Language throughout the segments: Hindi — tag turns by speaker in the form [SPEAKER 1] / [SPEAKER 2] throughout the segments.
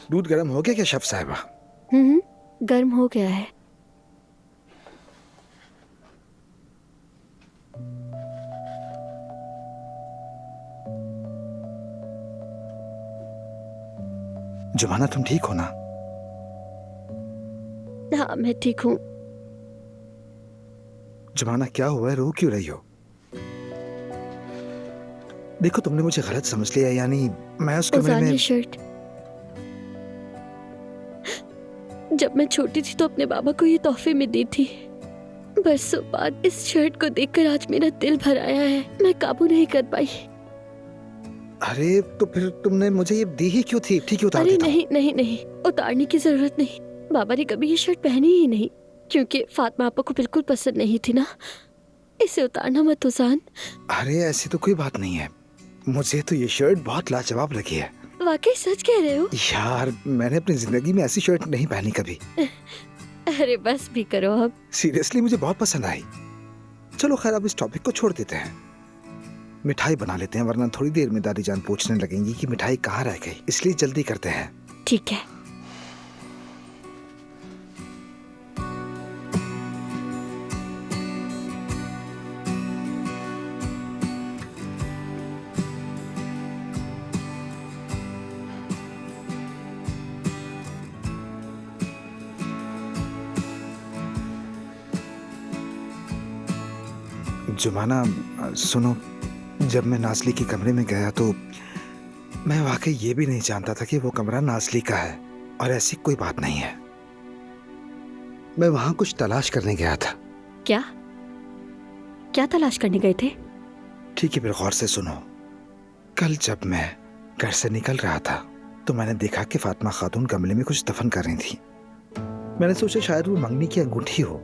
[SPEAKER 1] दूध गर्म हो गया क्या शेफ साहिबा?
[SPEAKER 2] गर्म हो गया है।
[SPEAKER 1] जुमाना तुम ठीक हो ना?
[SPEAKER 2] हाँ मैं ठीक हूँ।
[SPEAKER 1] जुमाना क्या हुआ है, रो क्यों रही हो? देखो तुमने मुझे गलत समझ लिया, यानी मैं उस कमरे
[SPEAKER 2] उजान
[SPEAKER 1] में।
[SPEAKER 2] ये शर्ट जब मैं छोटी थी तो अपने बाबा को ये तोहफे में दी थी। बरसों बाद इस शर्ट को देखकर आज मेरा दिल भर आया है। मैं काबू नहीं कर पाई।
[SPEAKER 1] अरे तो फिर तुमने मुझे ये दी ही क्यों थी? ठीक है उतार
[SPEAKER 2] अरे
[SPEAKER 1] देता हूँ।
[SPEAKER 2] नहीं नहीं नहीं, उतारने की जरूरत नहीं। बाबा ने कभी ये शर्ट पहनी ही नहीं, क्योंकि फातिमा आपा को बिल्कुल पसंद नहीं थी ना। इसे उतारना मत उजान।
[SPEAKER 1] अरे ऐसी तो कोई बात नहीं है, मुझे तो ये शर्ट बहुत लाजवाब लगी है।
[SPEAKER 2] वाकई सच कह रहे हो?
[SPEAKER 1] यार मैंने अपनी जिंदगी में ऐसी शर्ट नहीं पहनी कभी।
[SPEAKER 2] अरे बस भी करो अब।
[SPEAKER 1] सीरियसली मुझे बहुत पसंद आई। चलो खैर अब इस टॉपिक को छोड़ देते हैं, मिठाई बना लेते हैं, वरना थोड़ी देर में दादी जान पूछने लगेंगी कि मिठाई कहाँ रह गई, इसलिए जल्दी करते हैं।
[SPEAKER 2] ठीक है।
[SPEAKER 1] जुमाना सुनो, जब मैं नाजली के कमरे में गया तो मैं वाकई ये भी नहीं जानता था कि वो कमरा नाजली का है, और ऐसी कोई बात नहीं है। मैं वहां कुछ तलाश करने गया था।
[SPEAKER 2] क्या क्या तलाश करने गए थे?
[SPEAKER 1] ठीक है फिर गौर से सुनो। कल जब मैं घर से निकल रहा था तो मैंने देखा कि फातिमा खातून गमले में कुछ दफन कर रही थी। मैंने सोचा शायद वो मंगनी की अंगूठी हो,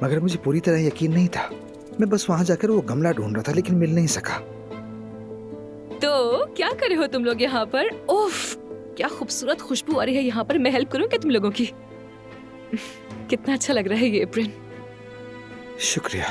[SPEAKER 1] मगर मुझे पूरी तरह यकीन नहीं था। मैं बस वहां जाकर वो गमला ढूंढ रहा था लेकिन मिल नहीं सका।
[SPEAKER 3] तो क्या करे हो तुम लोग यहाँ पर? ओफ, क्या खूबसूरत खुशबू आ रही है यहाँ पर। मैं हेल्प करूँ क्या तुम लोगों की? कितना अच्छा लग रहा है ये एप्रन।
[SPEAKER 1] शुक्रिया।